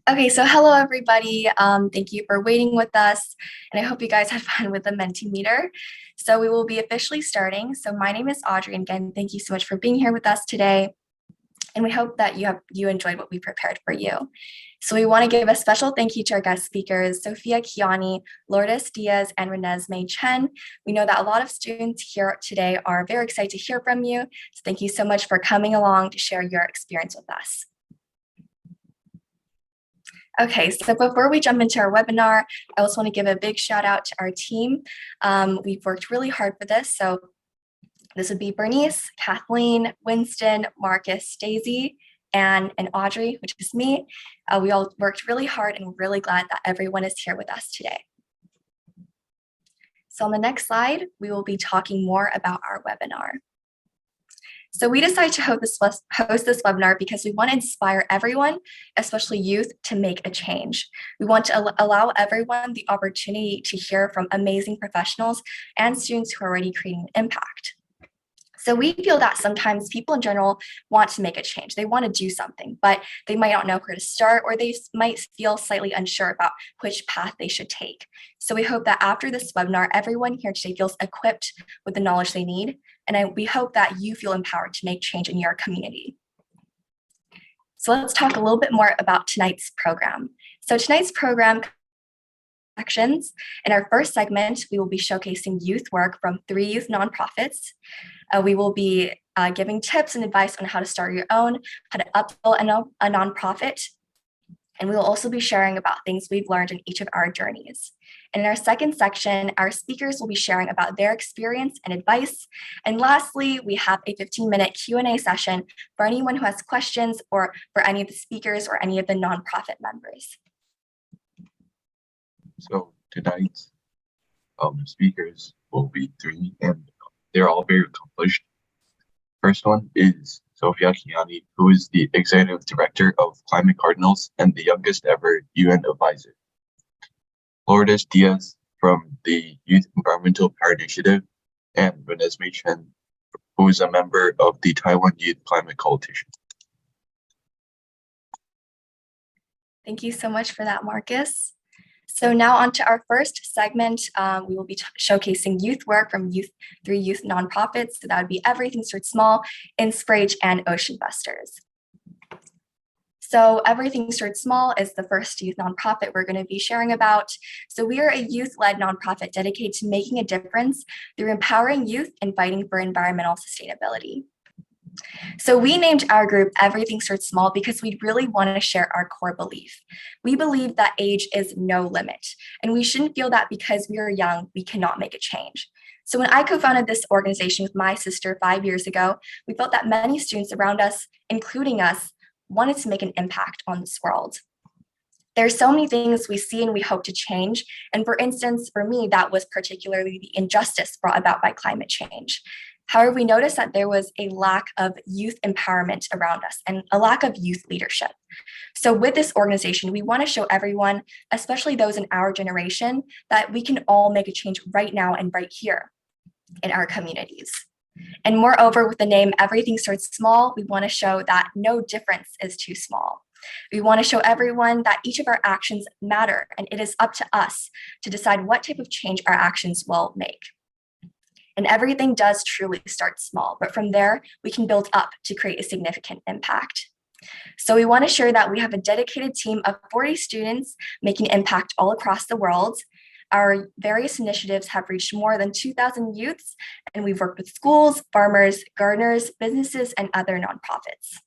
Okay, so hello everybody. Thank you for waiting with us, and I hope you guys had fun with the Mentimeter. So we will be officially starting. So my name is Audrey, and again, thank you so much for being here with us today. And we hope that you enjoyed what we prepared for you. So we want to give a special thank you to our guest speakers, Sophia Kianni, Lourdes Diaz, and Renesmee Chen. We know that a lot of students here today are very excited to hear from you. So thank you so much for coming along to share your experience with us. Okay, so before we jump into our webinar, I also want to give a big shout out to our team. We've worked really hard for this. So this would be Bernice, Kathleen, Winston, Marcus, Daisy, Anne, and Audrey, which is me. We all worked really hard and we're really glad that everyone is here with us today. So on the next slide, we will be talking more about our webinar. So we decided to host this webinar because we want to inspire everyone, especially youth, to make a change. We want to allow everyone the opportunity to hear from amazing professionals and students who are already creating an impact. So we feel that sometimes people in general want to make a change. They want to do something, but they might not know where to start, or they might feel slightly unsure about which path they should take. So we hope that after this webinar, everyone here today feels equipped with the knowledge they need. And we hope that you feel empowered to make change in your community. So let's talk a little bit more about tonight's program. So tonight's program sections. In our first segment, we will be showcasing youth work from 3 youth nonprofits. We will be giving tips and advice on how to start your own, how to upskill a nonprofit, and we will also be sharing about things we've learned in each of our journeys. And in our second section, our speakers will be sharing about their experience and advice. And lastly, we have a 15-minute Q&A session for anyone who has questions, or for any of the speakers or any of the nonprofit members. So tonight's speakers will be 3, and they're all very accomplished. First one is Sophia Kianni, who is the Executive Director of Climate Cardinals and the youngest ever UN advisor. Lourdes Diaz from the Youth Environmental Power Initiative, and Renesmee Chen, who is a member of the Taiwan Youth Climate Coalition. Thank you so much for that, Marcus. So now on to our first segment, we will be showcasing youth work from 3 youth nonprofits. So that would be Everything Starts Small, Inspirate, and Ocean Busters. So Everything Starts Small is the first youth nonprofit we're going to be sharing about. So we are a youth-led nonprofit dedicated to making a difference through empowering youth and fighting for environmental sustainability. So we named our group Everything Starts Small because we really want to share our core belief. We believe that age is no limit, and we shouldn't feel that because we are young, we cannot make a change. So when I co-founded this organization with my sister 5 years ago, we felt that many students around us, including us, wanted to make an impact on this world. There's so many things we see and we hope to change. And for instance, for me, that was particularly the injustice brought about by climate change. However, we noticed that there was a lack of youth empowerment around us and a lack of youth leadership. So with this organization, we want to show everyone, especially those in our generation, that we can all make a change right now and right here in our communities. And moreover, with the name Everything Starts Small, we want to show that no difference is too small. We want to show everyone that each of our actions matter, and it is up to us to decide what type of change our actions will make. And everything does truly start small, but from there, we can build up to create a significant impact. So we want to share that we have a dedicated team of 40 students making impact all across the world. Our various initiatives have reached more than 2,000 youths, and we've worked with schools, farmers, gardeners, businesses, and other nonprofits.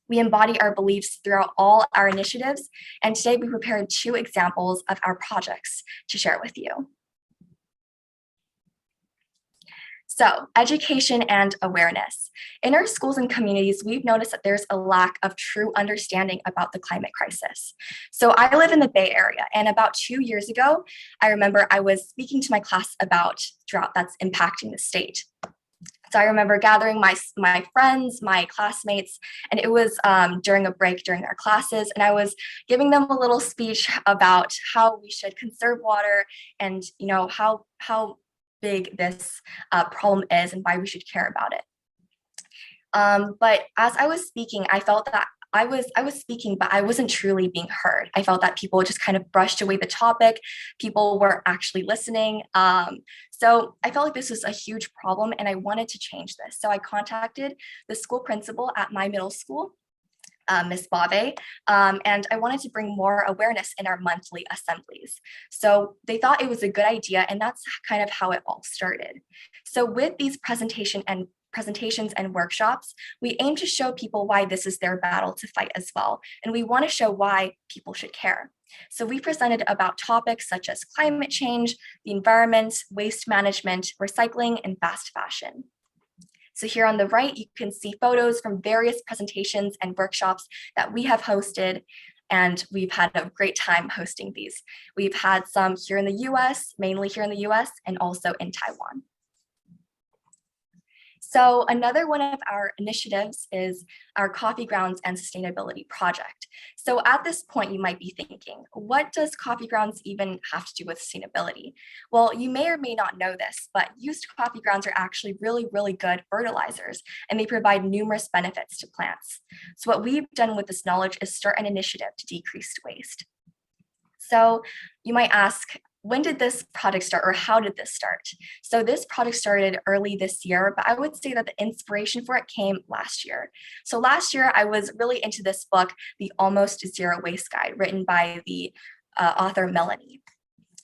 We embody our beliefs throughout all our initiatives, and today we prepared 2 examples of our projects to share with you. So, education and awareness. In our schools and communities, we've noticed that there's a lack of true understanding about the climate crisis. So I live in the Bay Area, and about 2 years ago, I remember I was speaking to my class about drought that's impacting the state. So I remember gathering my friends, my classmates, and it was during a break during our classes, and I was giving them a little speech about how we should conserve water and how big this problem is and why we should care about it. But as I was speaking, I felt that I was speaking, but I wasn't truly being heard. I felt that people just kind of brushed away the topic. People weren't actually listening. So I felt like this was a huge problem and I wanted to change this. So I contacted the school principal at my middle school, Ms. Bave, and I wanted to bring more awareness in our monthly assemblies. So they thought it was a good idea, and that's kind of how it all started. So with these presentations and workshops, we aim to show people why this is their battle to fight as well, and we want to show why people should care. So we presented about topics such as climate change, the environment, waste management, recycling, and fast fashion. So here on the right, you can see photos from various presentations and workshops that we have hosted, and we've had a great time hosting these. We've had some here in the US, mainly here in the US, and also in Taiwan. So another one of our initiatives is our Coffee Grounds and Sustainability Project. So at this point, you might be thinking, what does Coffee Grounds even have to do with sustainability? Well, you may or may not know this, but used coffee grounds are actually really, really good fertilizers, and they provide numerous benefits to plants. So what we've done with this knowledge is start an initiative to decrease waste. So you might ask, when did this project start, or how did this start? So this project started early this year, but I would say that the inspiration for it came last year. So last year, I was really into this book, The Almost Zero Waste Guide, written by the author Melanie.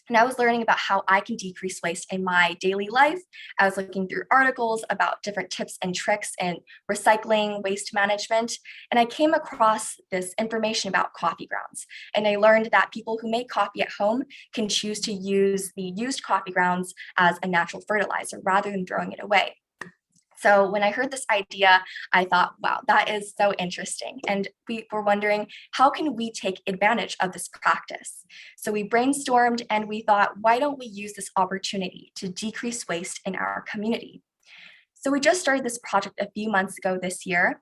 And I was learning about how I can decrease waste in my daily life. I was looking through articles about different tips and tricks in recycling, waste management, and I came across this information about coffee grounds. And I learned that people who make coffee at home can choose to use the used coffee grounds as a natural fertilizer rather than throwing it away. So when I heard this idea, I thought, wow, that is so interesting. And we were wondering, how can we take advantage of this practice? So we brainstormed and we thought, why don't we use this opportunity to decrease waste in our community? So we just started this project a few months ago this year.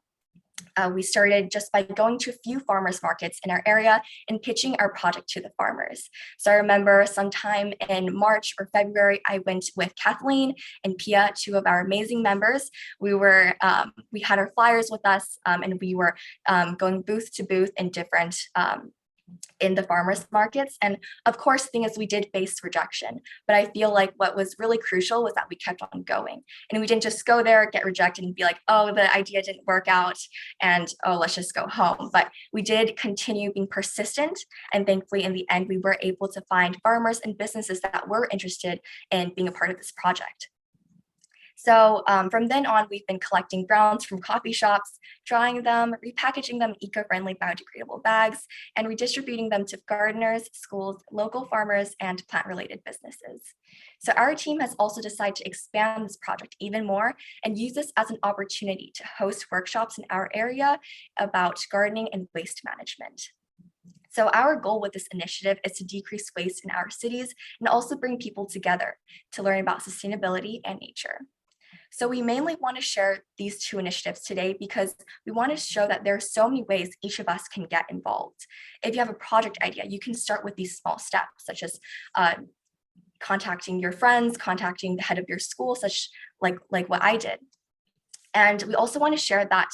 We started just by going to a few farmers markets in our area and pitching our project to the farmers. So I remember sometime in March or February, I went with Kathleen and Pia, two of our amazing members. We had our flyers with us, and we were going booth to booth in different in the farmers markets. And of course, the thing is we did face rejection, but I feel like what was really crucial was that we kept on going. And we didn't just go there, get rejected and be like, oh, the idea didn't work out and oh, let's just go home. But we did continue being persistent. And thankfully, in the end, we were able to find farmers and businesses that were interested in being a part of this project. So from then on, we've been collecting grounds from coffee shops, drying them, repackaging them in eco-friendly biodegradable bags, and redistributing them to gardeners, schools, local farmers, and plant-related businesses. So our team has also decided to expand this project even more and use this as an opportunity to host workshops in our area about gardening and waste management. So our goal with this initiative is to decrease waste in our cities and also bring people together to learn about sustainability and nature. So we mainly want to share these two initiatives today because we want to show that there are so many ways each of us can get involved. If you have a project idea, you can start with these small steps, such as contacting your friends, contacting the head of your school, such like what I did. And we also want to share that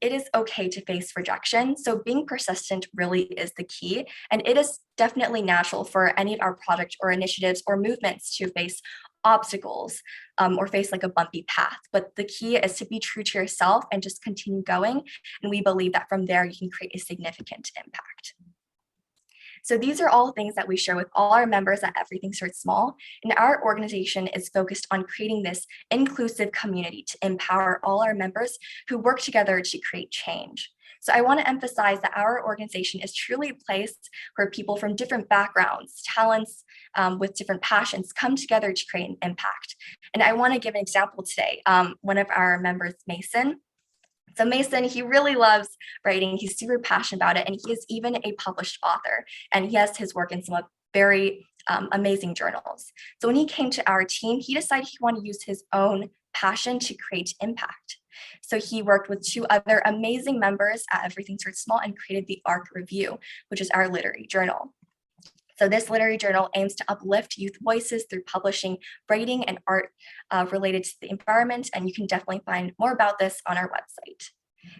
it is okay to face rejection. So being persistent really is the key. And it is definitely natural for any of our project or initiatives or movements to face obstacles or face like a bumpy path. But the key is to be true to yourself and just continue going. And we believe that from there, you can create a significant impact. So these are all things that we share with all our members at Everything Starts Small. And our organization is focused on creating this inclusive community to empower all our members who work together to create change. So I want to emphasize that our organization is truly a place where people from different backgrounds, talents, with different passions come together to create an impact. And I want to give an example today. One of our members, Mason. So Mason, he really loves writing. He's super passionate about it. And he is even a published author. And he has his work in some very amazing journals. So when he came to our team, he decided he wanted to use his own passion to create impact. So he worked with two other amazing members at Everything Starts Small and created the ARC Review, which is our literary journal. So this literary journal aims to uplift youth voices through publishing writing and art related to the environment. And you can definitely find more about this on our website.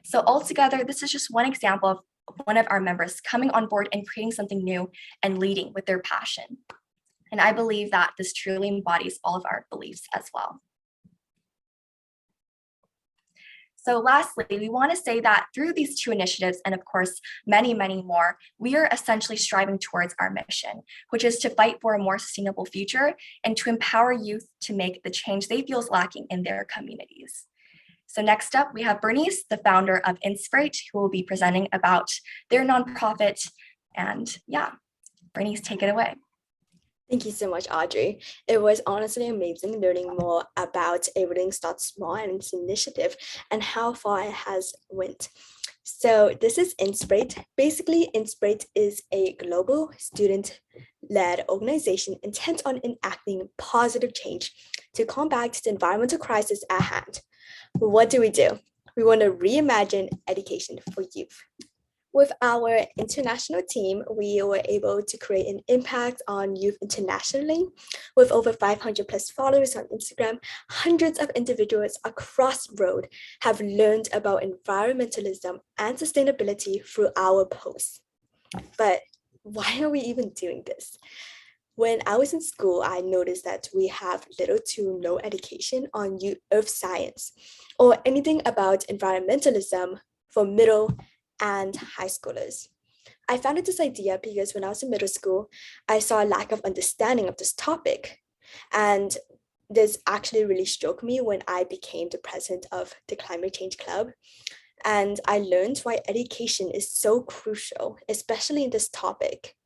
So altogether, this is just one example of one of our members coming on board and creating something new and leading with their passion. And I believe that this truly embodies all of our beliefs as well. So lastly, we want to say that through these two initiatives, and of course, many, many more, we are essentially striving towards our mission, which is to fight for a more sustainable future and to empower youth to make the change they feel is lacking in their communities. So next up, we have Bernice, the founder of Inspirate, who will be presenting about their nonprofit. And yeah, Bernice, take it away. Thank you so much, Audrey. It was honestly amazing learning more about Everything Starts Small and its initiative and how far it has went. So this is Inspirate. Basically, Inspirate is a global student-led organization intent on enacting positive change to combat the environmental crisis at hand. What do? We want to reimagine education for youth. With our international team, we were able to create an impact on youth internationally. With over 500 plus followers on Instagram, hundreds of individuals across the road have learned about environmentalism and sustainability through our posts. But why are we even doing this? When I was in school, I noticed that we have little to no education on earth science or anything about environmentalism for middle and high schoolers. I founded this idea because when I was in middle school, I saw a lack of understanding of this topic. And this actually really struck me when I became the president of the Climate Change Club. And I learned why education is so crucial, especially in this topic.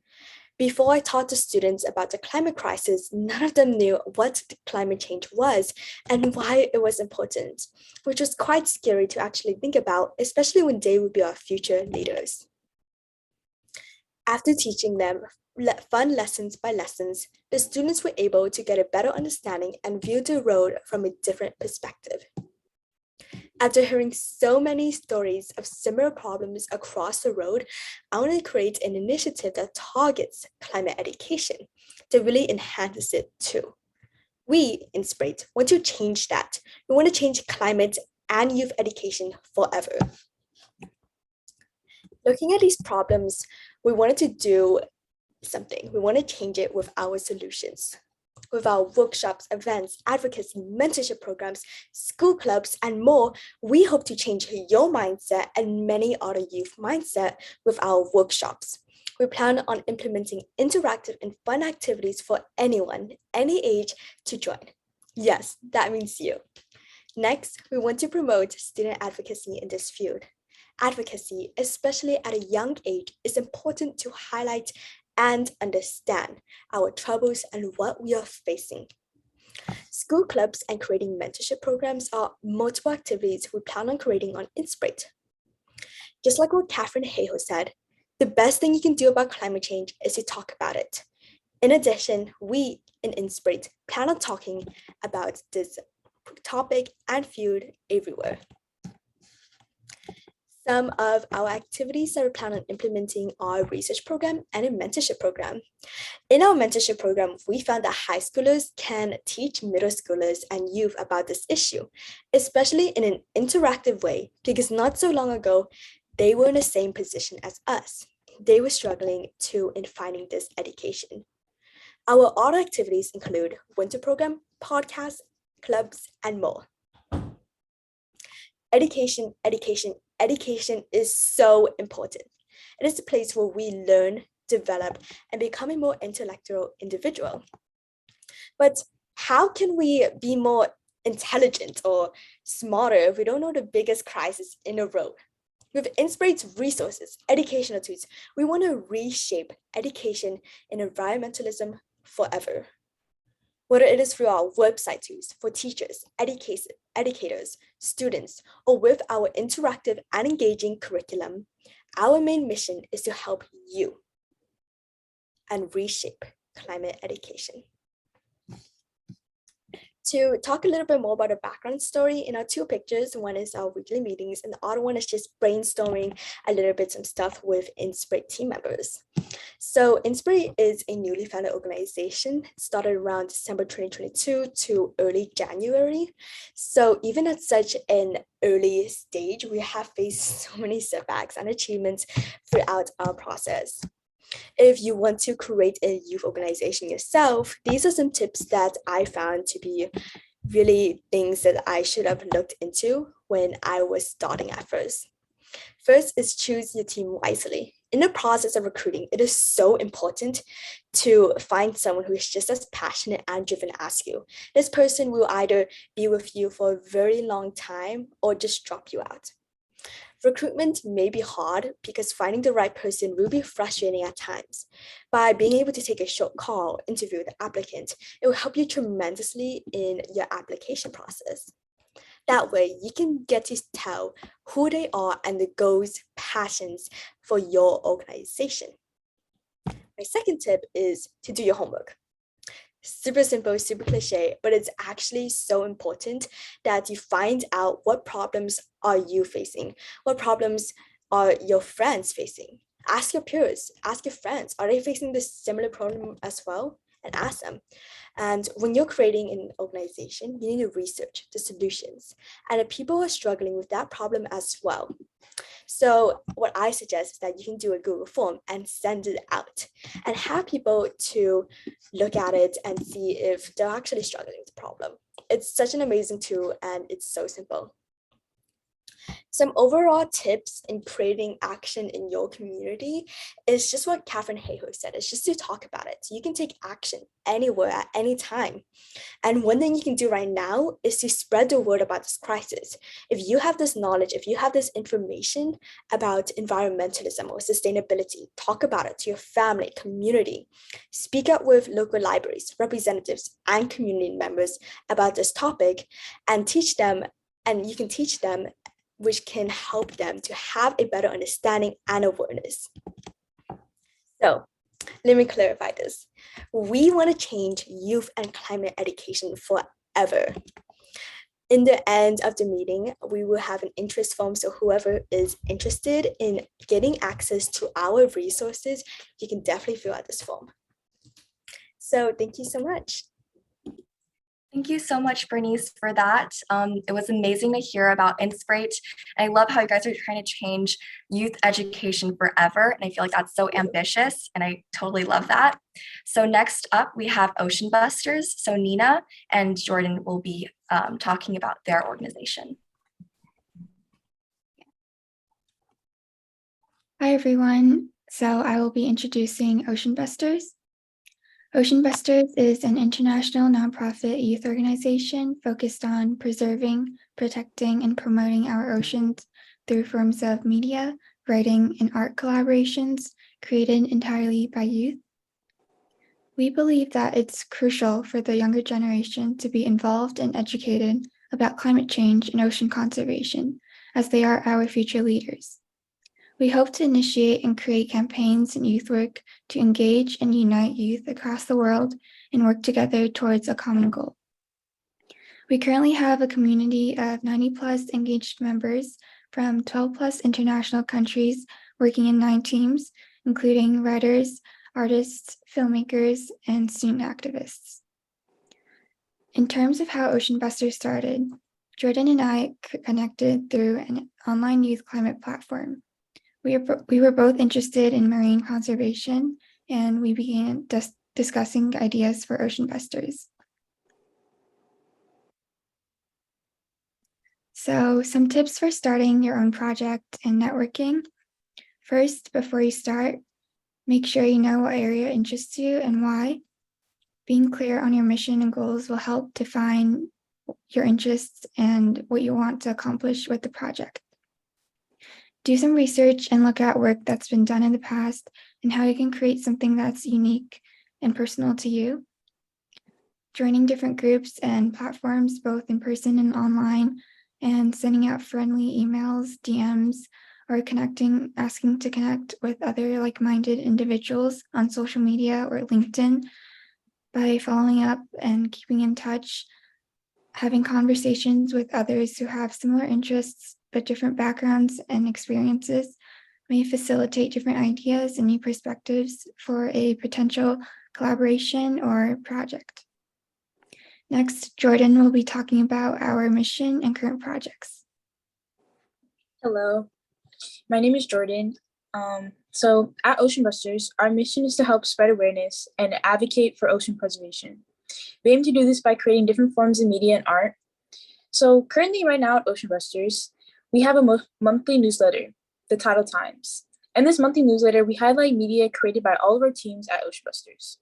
Before I taught the students about the climate crisis, none of them knew what climate change was and why it was important, which was quite scary to actually think about, especially when they would be our future leaders. After teaching them fun lessons by lessons, the students were able to get a better understanding and view the road from a different perspective. After hearing so many stories of similar problems across the road, I want to create an initiative that targets climate education to really enhance it too. We, Inspirate, want to change that. We want to change climate and youth education forever. Looking at these problems, we wanted to do something. We want to change it with our solutions. With our workshops, events, advocacy, mentorship programs, school clubs, and more, we hope to change your mindset and many other youth mindset with our workshops. We plan on implementing interactive and fun activities for anyone, any age to join. Yes, that means you. Next, we want to promote student advocacy in this field. Advocacy, especially at a young age, is important to highlight and understand our troubles and what we are facing. School clubs and creating mentorship programs are multiple activities we plan on creating on Inspirate. Just like what Catherine Hayhoe said, the best thing you can do about climate change is to talk about it. In addition, we in Inspirate plan on talking about this topic and field everywhere. Some of our activities that we plan on implementing are a research program and a mentorship program. In our mentorship program, we found that high schoolers can teach middle schoolers and youth about this issue, especially in an interactive way, because not so long ago, they were in the same position as us. They were struggling too in finding this education. Our other activities include winter program, podcasts, clubs, and more. Education is so important. It is the place where we learn, develop, and become a more intellectual individual. But how can we be more intelligent or smarter if we don't know the biggest crisis in the road? With Inspirate's resources, educational tools, we want to reshape education and environmentalism forever. Whether it is through our website tools for teachers, educators, students, or with our interactive and engaging curriculum, our main mission is to help you and reshape climate education. To talk a little bit more about the background story, in our two pictures, one is our weekly meetings and the other one is just brainstorming a little bit some stuff with Inspirate team members. So Inspirate is a newly founded organization started around December 2022 to early January. So even at such an early stage, we have faced so many setbacks and achievements throughout our process. If you want to create a youth organization yourself, these are some tips that I found to be really things that I should have looked into when I was starting at first. First is choose your team wisely. In the process of recruiting, it is so important to find someone who is just as passionate and driven as you. This person will either be with you for a very long time or just drop you out. Recruitment may be hard because finding the right person will be frustrating at times. By being able to take a short call, interview the applicant, it will help you tremendously in your application process. That way, you can get to tell who they are and the goals, passions for your organization. My second tip is to do your homework. Super simple, super cliche, but it's actually so important that you find out what problems are you facing, what problems are your friends facing. Ask your peers, ask your friends, are they facing this similar problem as well? And ask them. And when you're creating an organization, you need to research the solutions and the people are struggling with that problem as well. So what I suggest is that you can do a Google form and send it out and have people to look at it and see if they're actually struggling with the problem. It's such an amazing tool and it's so simple. Some overall tips in creating action in your community is just what Catherine Hayhoe said. It's just to talk about it. So you can take action anywhere at any time. And one thing you can do right now is to spread the word about this crisis. If you have this knowledge, if you have this information about environmentalism or sustainability, talk about it to your family, community. Speak up with local libraries, representatives, and community members about this topic and teach them, and you can teach them, which can help them to have a better understanding and awareness. So let me clarify this. We want to change youth and climate education forever. In the end of the meeting, we will have an interest form. So whoever is interested in getting access to our resources, you can definitely fill out this form. So thank you so much. Thank you so much, Bernice, for that. It was amazing to hear about Inspirate. And I love how you guys are trying to change youth education forever. And I feel like that's so ambitious, and I totally love that. So next up, we have Ocean Busters. So Nina and Jordan will be talking about their organization. Hi, everyone. So I will be introducing Ocean Busters. Ocean Busters is an international nonprofit youth organization focused on preserving, protecting, and promoting our oceans through forms of media, writing, and art collaborations created entirely by youth. We believe that it's crucial for the younger generation to be involved and educated about climate change and ocean conservation, as they are our future leaders. We hope to initiate and create campaigns and youth work to engage and unite youth across the world and work together towards a common goal. We currently have a community of 90+ engaged members from 12+ international countries working in 9 teams, including writers, artists, filmmakers, and student activists. In terms of how Ocean Busters started, Jordan and I connected through an online youth climate platform. We were both interested in marine conservation, and we began discussing ideas for Ocean Busters. So, some tips for starting your own project and networking. First, before you start, make sure you know what area interests you and why. Being clear on your mission and goals will help define your interests and what you want to accomplish with the project. Do some research and look at work that's been done in the past and how you can create something that's unique and personal to you. Joining different groups and platforms, both in person and online, and sending out friendly emails, DMs, or asking to connect with other like-minded individuals on social media or LinkedIn by following up and keeping in touch, having conversations with others who have similar interests but different backgrounds and experiences may facilitate different ideas and new perspectives for a potential collaboration or project. Next, Jordan will be talking about our mission and current projects. Hello, my name is Jordan. So at Ocean Busters, our mission is to help spread awareness and advocate for ocean preservation. We aim to do this by creating different forms of media and art. So currently right now at Ocean Busters, we have a monthly newsletter, the Tidal Times. In this monthly newsletter, we highlight media created by all of our teams at Ocean Busters.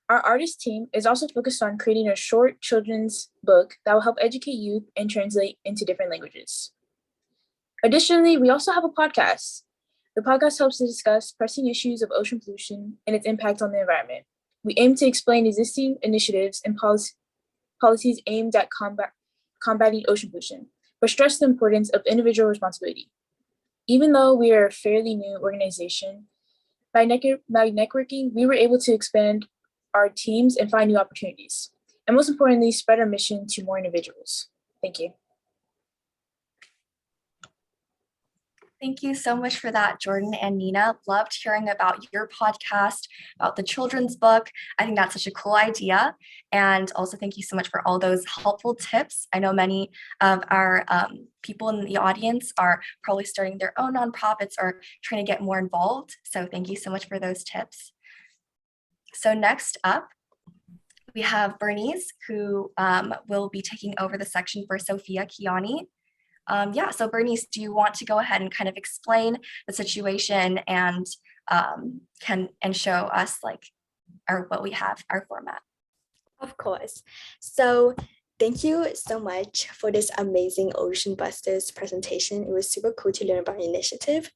Our artist team is also focused on creating a short children's book that will help educate youth and translate into different languages. Additionally, we also have a podcast. The podcast helps to discuss pressing issues of ocean pollution and its impact on the environment. We aim to explain existing initiatives and policies aimed at combating ocean pollution, but stress the importance of individual responsibility. Even though we are a fairly new organization, by networking, we were able to expand our teams and find new opportunities. And most importantly, spread our mission to more individuals. Thank you. Thank you so much for that, Jordan and Nina. Loved hearing about your podcast, about the children's book. I think that's such a cool idea. And also thank you so much for all those helpful tips. I know many of our people in the audience are probably starting their own nonprofits or trying to get more involved. So thank you so much for those tips. So next up, we have Bernice, who will be taking over the section for Sophia Kianni. So Bernice, do you want to go ahead and kind of explain the situation and show us what we have, our format? Of course. So thank you so much for this amazing Ocean Busters presentation. It was super cool to learn about your initiative.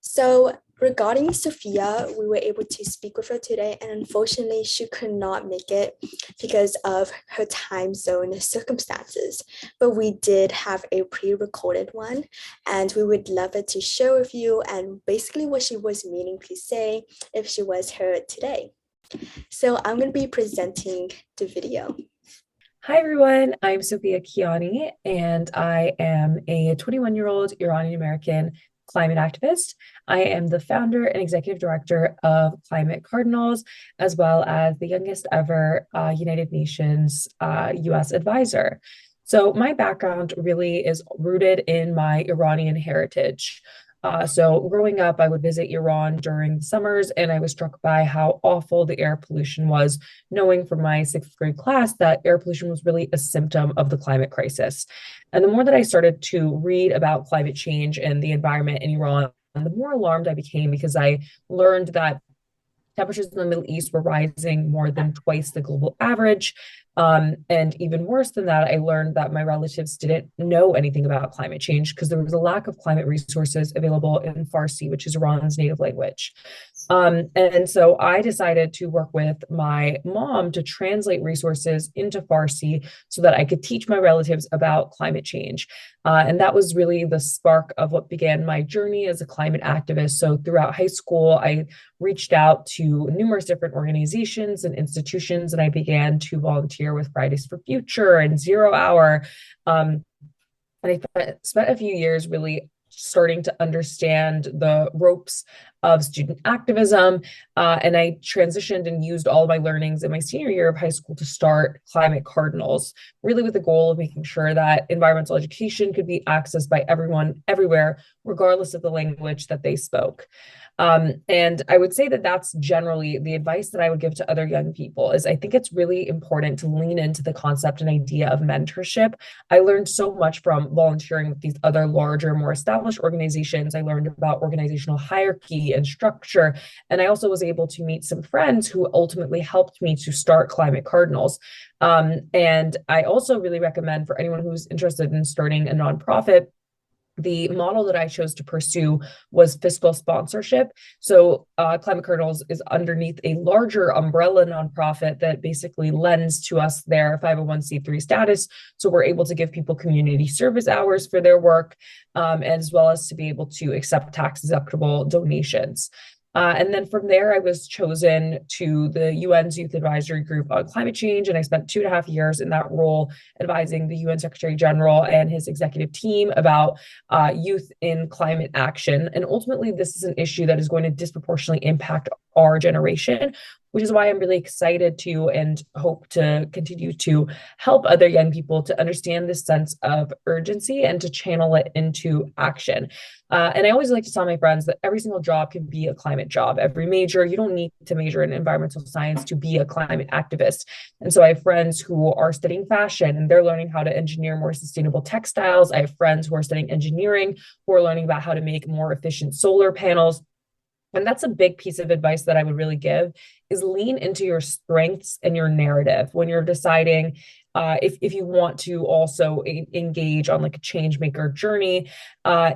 So regarding Sophia, we were able to speak with her today, and unfortunately she could not make it because of her time zone circumstances. But we did have a pre-recorded one, and we would love it to share with you and basically what she was meaning to say if she was here today. So I'm going to be presenting the video. Hi everyone, I'm Sophia Kianni, and I am a 21-year-old Iranian-American climate activist. I am the founder and executive director of Climate Cardinals, as well as the youngest ever United Nations US advisor. So my background really is rooted in my Iranian heritage. So growing up, I would visit Iran during the summers, and I was struck by how awful the air pollution was, knowing from my 6th grade class that air pollution was really a symptom of the climate crisis. And the more that I started to read about climate change and the environment in Iran, the more alarmed I became, because I learned that temperatures in the Middle East were rising more than twice the global average. And even worse than that, I learned that my relatives didn't know anything about climate change because there was a lack of climate resources available in Farsi, which is Iran's native language. And so I decided to work with my mom to translate resources into Farsi so that I could teach my relatives about climate change. And that was really the spark of what began my journey as a climate activist. So throughout high school, I reached out to numerous different organizations and institutions, and I began to volunteer with Fridays for Future and Zero Hour. And I spent a few years really starting to understand the ropes of student activism. And I transitioned and used all of my learnings in my senior year of high school to start Climate Cardinals, really with the goal of making sure that environmental education could be accessed by everyone, everywhere, regardless of the language that they spoke. And I would say that that's generally the advice that I would give to other young people. Is I think it's really important to lean into the concept and idea of mentorship. I learned so much from volunteering with these other larger, more established organizations. I learned about organizational hierarchy and structure. And I also was able to meet some friends who ultimately helped me to start Climate Cardinals. And I also really recommend for anyone who's interested in starting a nonprofit, the model that I chose to pursue was fiscal sponsorship. So Climate Cardinals is underneath a larger umbrella nonprofit that basically lends to us their 501c3 status. So we're able to give people community service hours for their work, as well as to be able to accept tax deductible donations. And then from there, I was chosen to the UN's Youth Advisory Group on climate change. And I spent 2.5 years in that role advising the UN Secretary General and his executive team about youth in climate action. And ultimately, this is an issue that is going to disproportionately impact our generation, which is why I'm really excited to and hope to continue to help other young people to understand this sense of urgency and to channel it into action. And I always like to tell my friends that every single job can be a climate job. Every major, you don't need to major in environmental science to be a climate activist. And so I have friends who are studying fashion and they're learning how to engineer more sustainable textiles. I have friends who are studying engineering who are learning about how to make more efficient solar panels. And that's a big piece of advice that I would really give is lean into your strengths and your narrative when you're deciding if you want to also engage on like a change maker journey.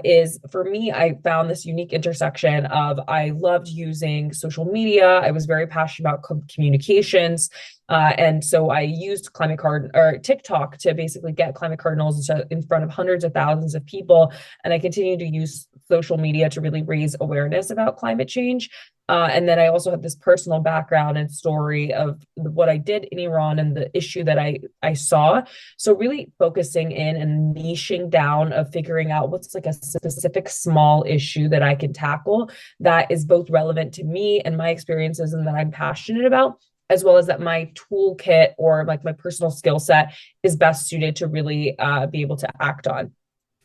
Is for me, I found this unique intersection of I loved using social media. I was very passionate about communications. And so I used Climate Card or TikTok to basically get Climate Cardinals in front of hundreds of thousands of people. And I continue to use social media to really raise awareness about climate change. And then I also have this personal background and story of what I did in Iran and the issue that I saw. So really focusing in and niching down of figuring out what's like a specific small issue that I can tackle that is both relevant to me and my experiences and that I'm passionate about, as well as that my toolkit or like my personal skill set is best suited to really be able to act on.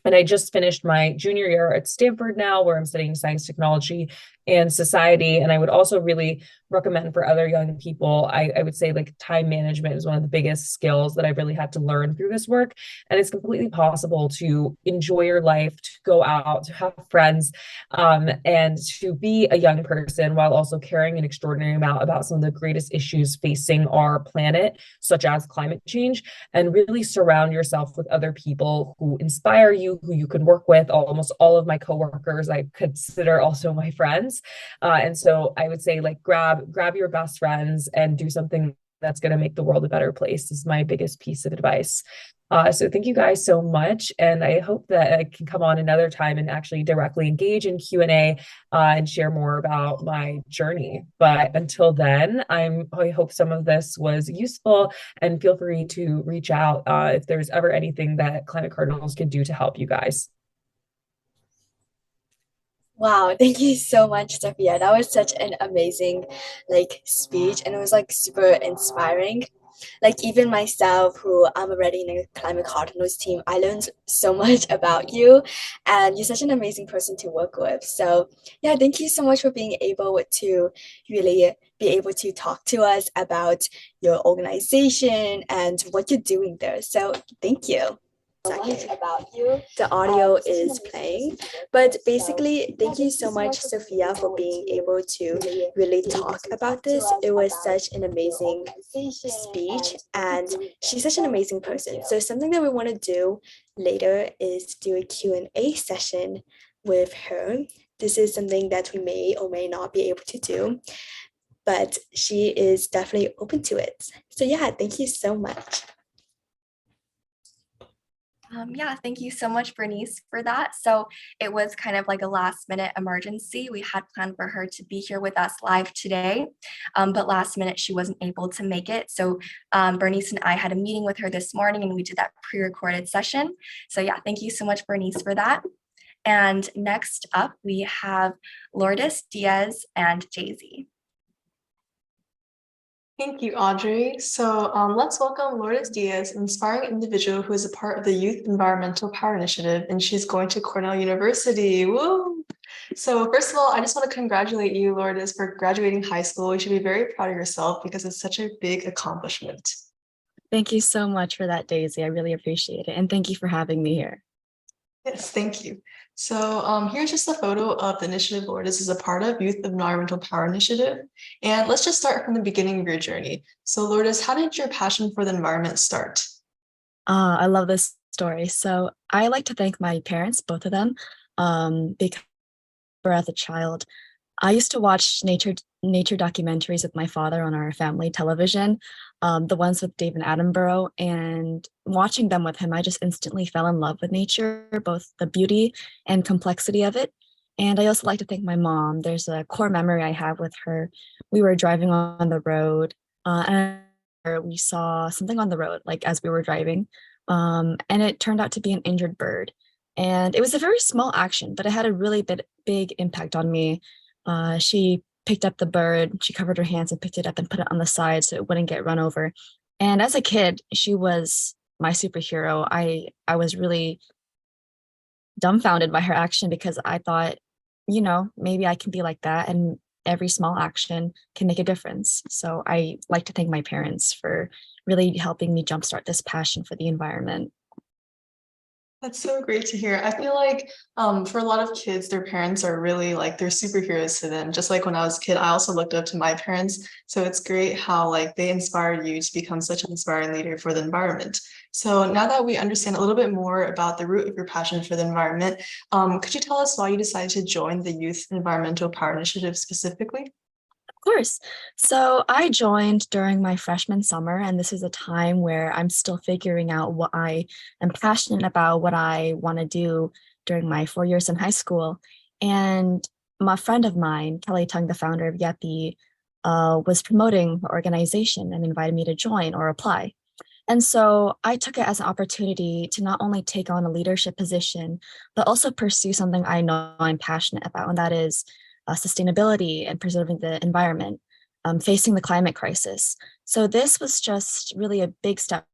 And I just finished my junior year at Stanford now, where I'm studying science, technology, and society. And I would also really recommend for other young people, I would say like time management is one of the biggest skills that I really had to learn through this work. And it's completely possible to enjoy your life, to go out, to have friends, and to be a young person while also caring an extraordinary amount about some of the greatest issues facing our planet, such as climate change, and really surround yourself with other people who inspire you, who you can work with. Almost all of my coworkers I consider also my friends. And so I would say like grab your best friends and do something that's going to make the world a better place is my biggest piece of advice. So thank you guys so much. And I hope that I can come on another time and actually directly engage in Q&A and share more about my journey. But until then, I hope some of this was useful, and feel free to reach out if there's ever anything that Climate Cardinals can do to help you guys. Wow, thank you so much, Sophia. That was such an amazing speech, and it was like super inspiring. Like even myself, who I'm already in a Climate Cardinals team, I learned so much about you, and you're such an amazing person to work with. So yeah, thank you so much for being able to really be able to talk to us about your organization and what you're doing there. So thank you. Second about you. The audio is playing, but basically, thank you so much, Sophia, for being able to really talk about this. It was such an amazing speech, and she's such an amazing person. So something that we want to do later is do a Q&A session with her. This is something that we may or may not be able to do, but she is definitely open to it. So yeah, thank you so much. Yeah, thank you so much, Bernice, for that. So it was kind of like a last minute emergency. We had planned for her to be here with us live today, but last minute she wasn't able to make it. So Bernice and I had a meeting with her this morning and we did that pre-recorded session. So yeah, thank you so much, Bernice, for that. And next up, we have Lourdes Diaz and Jay-Z. Thank you, Audrey. So let's welcome Lourdes Diaz, an inspiring individual who is a part of the Youth Environmental Power Initiative, and she's going to Cornell University. Woo! So first of all, I just want to congratulate you, Lourdes, for graduating high school. You should be very proud of yourself because it's such a big accomplishment. Thank you so much for that, Daisy. I really appreciate it. And thank you for having me here. Yes, thank you. So here's just a photo of the initiative Lourdes is a part of, Youth Environmental Power Initiative. And let's just start from the beginning of your journey. So Lourdes, how did your passion for the environment start? I love this story. So I like to thank my parents, both of them, because as a child, I used to watch nature documentaries with my father on our family television, the ones with David Attenborough, and watching them with him, I just instantly fell in love with nature, both the beauty and complexity of it. And I also like to thank my mom. There's a core memory I have with her. We were driving on the road, and we saw something on the road, like as we were driving, and it turned out to be an injured bird. And it was a very small action, but it had a really big impact on me. She picked up the bird, she covered her hands and picked it up and put it on the side so it wouldn't get run over. And as a kid, she was my superhero. I was really dumbfounded by her action because I thought, maybe I can be like that, and every small action can make a difference. So I like to thank my parents for really helping me jumpstart this passion for the environment. That's so great to hear. I feel like for a lot of kids, their parents are really like they're superheroes to them. Just like when I was a kid, I also looked up to my parents. So it's great how like they inspired you to become such an inspiring leader for the environment. So now that we understand a little bit more about the root of your passion for the environment, could you tell us why you decided to join the Youth Environmental Power Initiative specifically? Of course. So I joined during my freshman summer, and this is a time where I'm still figuring out what I am passionate about, what I want to do during my 4 years in high school. And my friend of mine, Kelly Tung, the founder of Y.E.P.I, was promoting her organization and invited me to join or apply. And so I took it as an opportunity to not only take on a leadership position, but also pursue something I know I'm passionate about, and that is sustainability and preserving the environment, facing the climate crisis. So this was just really a big step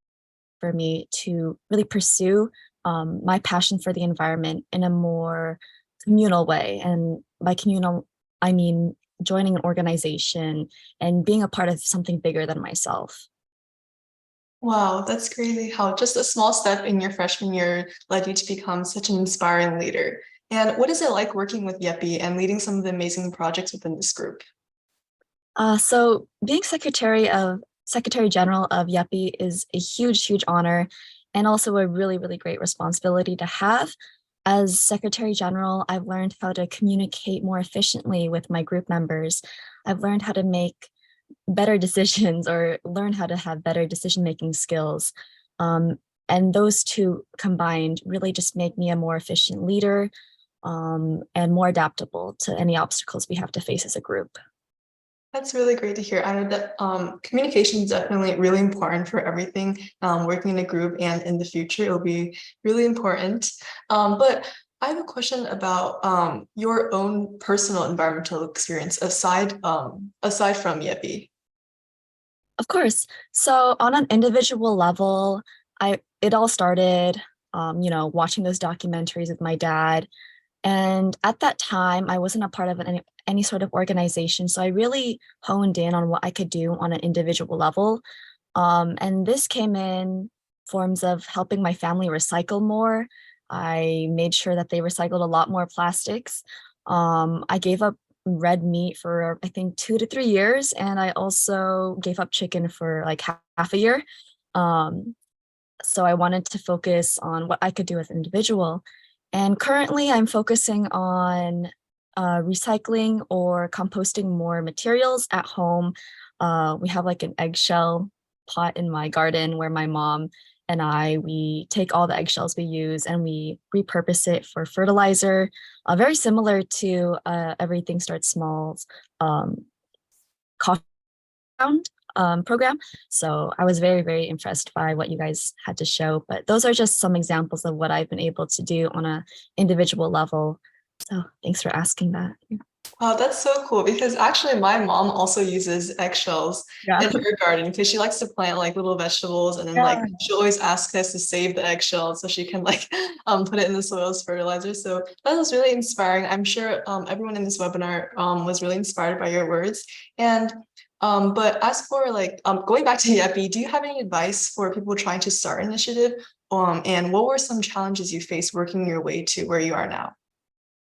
for me to really pursue my passion for the environment in a more communal way. And by communal, I mean joining an organization and being a part of something bigger than myself. Wow, that's crazy how just a small step in your freshman year led you to become such an inspiring leader. And what is it like working with Y.E.P.I and leading some of the amazing projects within this group? So being Secretary General of Y.E.P.I is a huge honor, and also a really great responsibility to have. As Secretary General, I've learned how to communicate more efficiently with my group members. I've learned how to make better decisions or learn how to have better decision-making skills. And those two combined really just make me a more efficient leader, and more adaptable to any obstacles we have to face as a group. That's really great to hear. I know that communication is definitely really important for everything. Working in a group and in the future, it'll be really important. But I have a question about your own personal environmental experience aside from Y.E.P.I. Of course. So on an individual level, it all started, watching those documentaries with my dad. And at that time, I wasn't a part of any sort of organization. So I really honed in on what I could do on an individual level. And this came in forms of helping my family recycle more. I made sure that they recycled a lot more plastics. I gave up red meat for I think 2 to 3 years, and I also gave up chicken for like half a year. Um, so I wanted to focus on what I could do as an individual. And currently I'm focusing on recycling or composting more materials at home. We have like an eggshell pot in my garden where my mom and we take all the eggshells we use and we repurpose it for fertilizer, very similar to Everything Starts Small's coffee ground program. So I was very impressed by what you guys had to show, but those are just some examples of what I've been able to do on an individual level. So thanks for asking that. Wow, that's so cool because actually my mom also uses eggshells Yeah. in her garden because she likes to plant like little vegetables, and then like she always asks us to save the eggshells so she can like put it in the soil as fertilizer. So that was really inspiring. I'm sure everyone in this webinar was really inspired by your words. And but as for like going back to Y.E.P.I, do you have any advice for people trying to start an initiative? And what were some challenges you faced working your way to where you are now?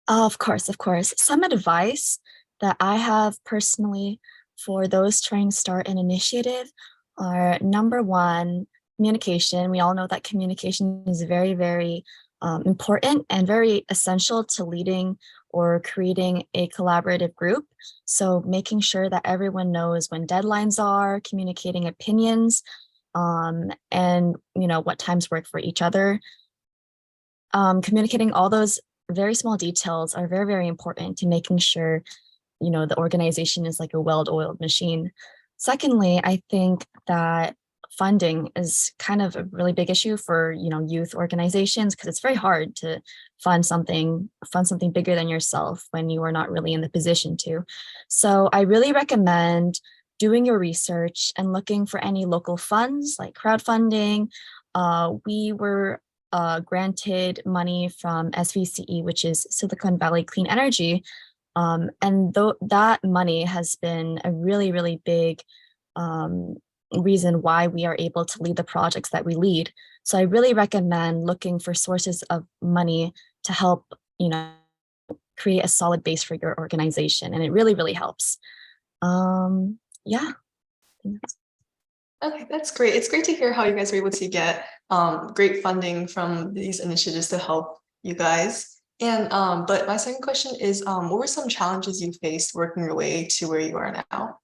Of course. Some advice that I have personally for those trying to start an initiative are: number one, communication. We all know that communication is very important and very essential to leading or creating a collaborative group. So making sure that everyone knows when deadlines are, communicating opinions, and what times work for each other. Communicating all those very small details are very, very important to making sure, you know, the organization is like a well-oiled machine. Secondly, I think that funding is kind of a really big issue for, you know, youth organizations, because it's very hard to fund something bigger than yourself when you are not really in the position to. So I really recommend doing your research and looking for any local funds like crowdfunding. We were granted money from SVCE, which is Silicon Valley Clean Energy. And that money has been a really, really big reason why we are able to lead the projects that we lead. So I really recommend looking for sources of money to help, you know, create a solid base for your organization. And it really, really helps. Yeah. Okay, that's great. It's great to hear how you guys were able to get great funding from these initiatives to help you guys. And but my second question is, what were some challenges you faced working your way to where you are now?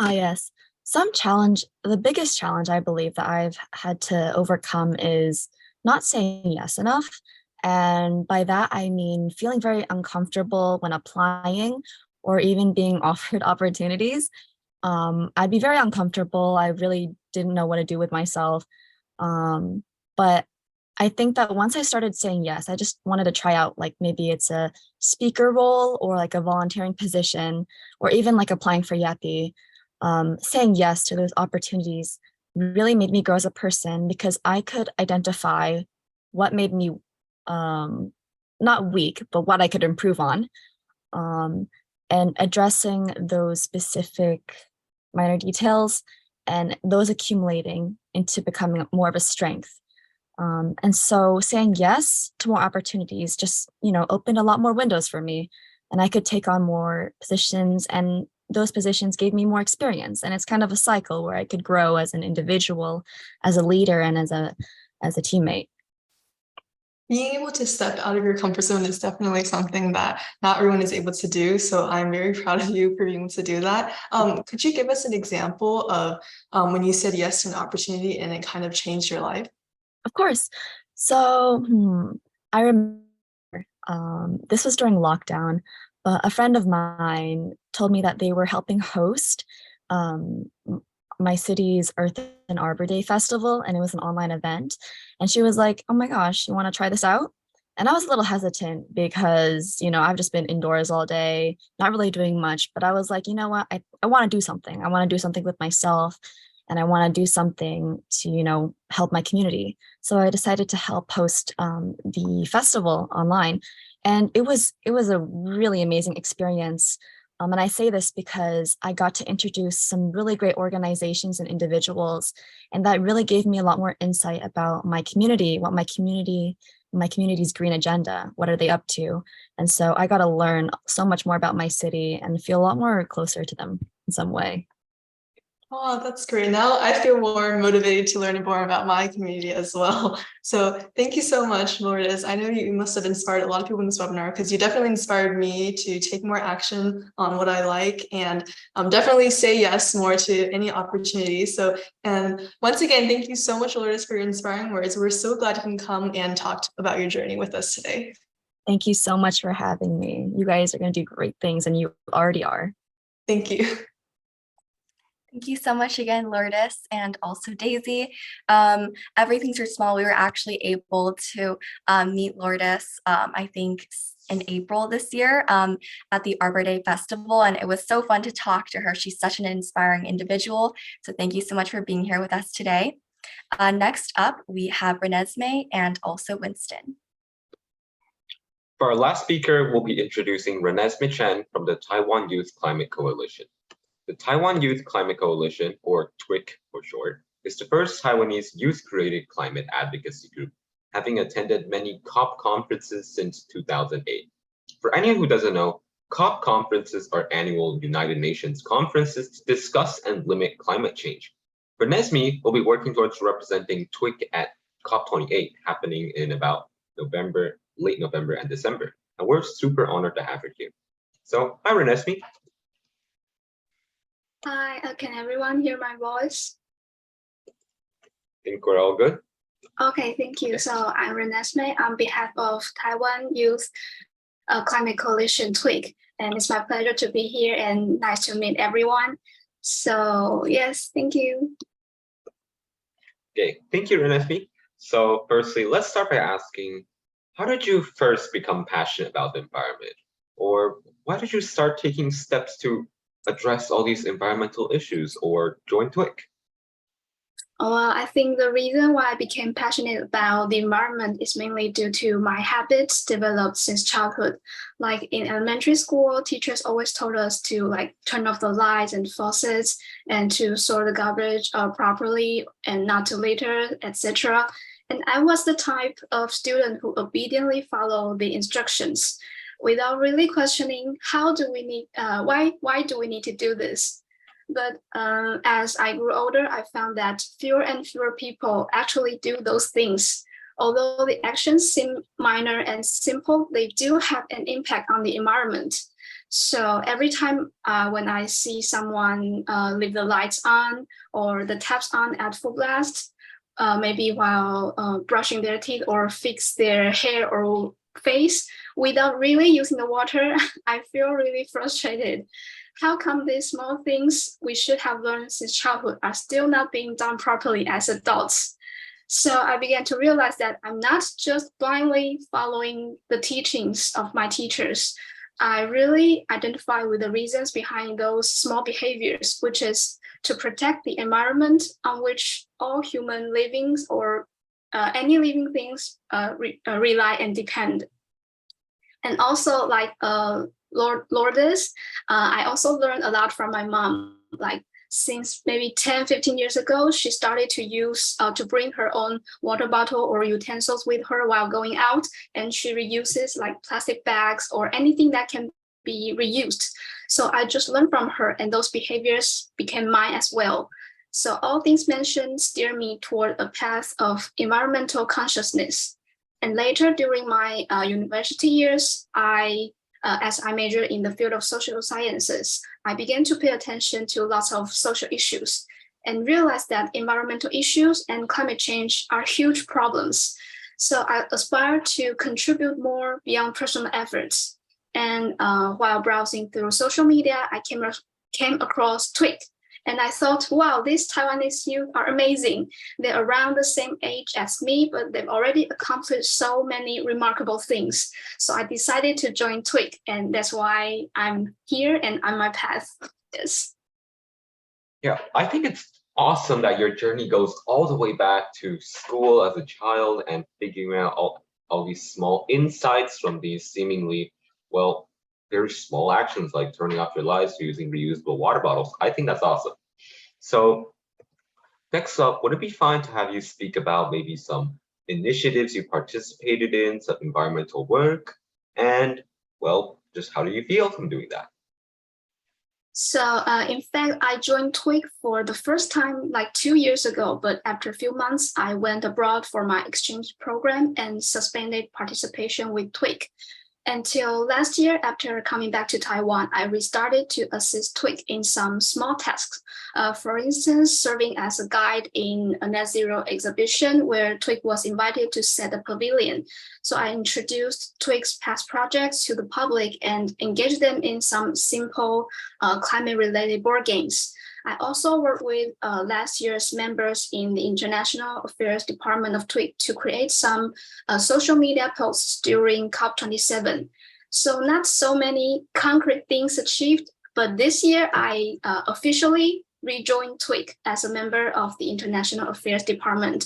Yes. The biggest challenge I believe that I've had to overcome is not saying yes enough. And by that, I mean feeling very uncomfortable when applying or even being offered opportunities. I'd be very uncomfortable. I really didn't know what to do with myself. But I think that once I started saying yes, I just wanted to try out, like maybe it's a speaker role or like a volunteering position, or even like applying for Y.E.P.I. Saying yes to those opportunities really made me grow as a person, because I could identify what made me not weak, but what I could improve on. And addressing those specific minor details and those accumulating into becoming more of a strength. And so saying yes to more opportunities just, you know, opened a lot more windows for me, and I could take on more positions, and those positions gave me more experience. And it's kind of a cycle where I could grow as an individual, as a leader, and as a teammate. Being able to step out of your comfort zone is definitely something that not everyone is able to do. So I'm very proud of you for being able to do that. Could you give us an example of when you said yes to an opportunity and it kind of changed your life? Of course. So I remember this was during lockdown, but a friend of mine told me that they were helping host my city's Earth and Arbor Day festival, and it was an online event. And she was like, "Oh my gosh, you want to try this out?" And I was a little hesitant because, you know, I've just been indoors all day, not really doing much. But I was like, you know what, I want to do something. I want to do something with myself, and I want to do something to, you know, help my community. So I decided to help host the festival online, and it was a really amazing experience. And I say this because I got to introduce some really great organizations and individuals, and that really gave me a lot more insight about my community, what my community's green agenda, what are they up to? And so I got to learn so much more about my city and feel a lot more closer to them in some way. Oh, that's great. Now I feel more motivated to learn more about my community as well. So thank you so much, Lourdes. I know you must have inspired a lot of people in this webinar, because you definitely inspired me to take more action on what I like, and definitely say yes more to any opportunities. So, and once again, thank you so much, Lourdes, for your inspiring words. We're so glad you can come and talk about your journey with us today. Thank you so much for having me. You guys are going to do great things, and you already are. Thank you. Thank you so much again, Lourdes, and also Daisy. Everything Starts Small, we were actually able to meet Lourdes, I think in April this year at the Arbor Day Festival, and it was so fun to talk to her. She's such an inspiring individual. So thank you so much for being here with us today. Next up, we have Renesmee and also Winston. For our last speaker, we'll be introducing Renesmee Chen from the Taiwan Youth Climate Coalition. The Taiwan Youth Climate Coalition, or TWYCC for short, is the first Taiwanese youth-created climate advocacy group, having attended many COP conferences since 2008. For anyone who doesn't know, COP conferences are annual United Nations conferences to discuss and limit climate change. Renesmee will be working towards representing TWYCC at COP28, happening in about late November and December. And we're super honored to have her here. So, hi Renesmee. Hi, can everyone hear my voice? Think we're all good? Okay, thank you. So I'm Renesmee on behalf of Taiwan Youth Climate Coalition TWYCC, and it's my pleasure to be here and nice to meet everyone. So yes, thank you. Okay, thank you, Renesmee. So firstly, let's start by asking, how did you first become passionate about the environment? Or why did you start taking steps to address all these environmental issues or join TWYCC? Well, I think the reason why I became passionate about the environment is mainly due to my habits developed since childhood. Like in elementary school, teachers always told us to like turn off the lights and faucets and to sort the garbage properly and not to litter, etc. And I was the type of student who obediently followed the instructions without really questioning why do we need to do this. But as I grew older, I found that fewer and fewer people actually do those things. Although the actions seem minor and simple, they do have an impact on the environment. So every time when I see someone leave the lights on or the taps on at full blast, maybe while brushing their teeth or fix their hair or face without really using the water, I feel really frustrated. How come these small things we should have learned since childhood are still not being done properly as adults? So I began to realize that I'm not just blindly following the teachings of my teachers. I really identify with the reasons behind those small behaviors, which is to protect the environment on which all human livings or any living things rely and depend. And also like Lourdes, I also learned a lot from my mom. Like since maybe 10, 15 years ago, she started to use to bring her own water bottle or utensils with her while going out. And she reuses like plastic bags or anything that can be reused. So I just learned from her and those behaviors became mine as well. So all things mentioned steer me toward a path of environmental consciousness. And later during my university years, as I majored in the field of social sciences, I began to pay attention to lots of social issues and realized that environmental issues and climate change are huge problems. So I aspire to contribute more beyond personal efforts. And while browsing through social media, I came across TWYCC. And I thought, wow, these Taiwanese youth are amazing. They're around the same age as me, but they've already accomplished so many remarkable things. So I decided to join TWYCC, and that's why I'm here and on my path. Yes. Yeah, I think it's awesome that your journey goes all the way back to school as a child and figuring out all these small insights from these seemingly, well, very small actions like turning off your lights using reusable water bottles. I think that's awesome. So next up, would it be fine to have you speak about maybe some initiatives you participated in, some environmental work, and well, just how do you feel from doing that? So in fact, I joined TWYCC for the first time like 2 years ago, but after a few months, I went abroad for my exchange program and suspended participation with TWYCC. Until last year, after coming back to Taiwan, I restarted to assist TWYCC in some small tasks. For instance, serving as a guide in a net zero exhibition where TWYCC was invited to set a pavilion. So I introduced TWYCC's past projects to the public and engaged them in some simple climate-related board games. I also worked with last year's members in the International Affairs Department of TWYCC to create some social media posts during COP27. So not so many concrete things achieved, but this year I officially rejoined TWYCC as a member of the International Affairs Department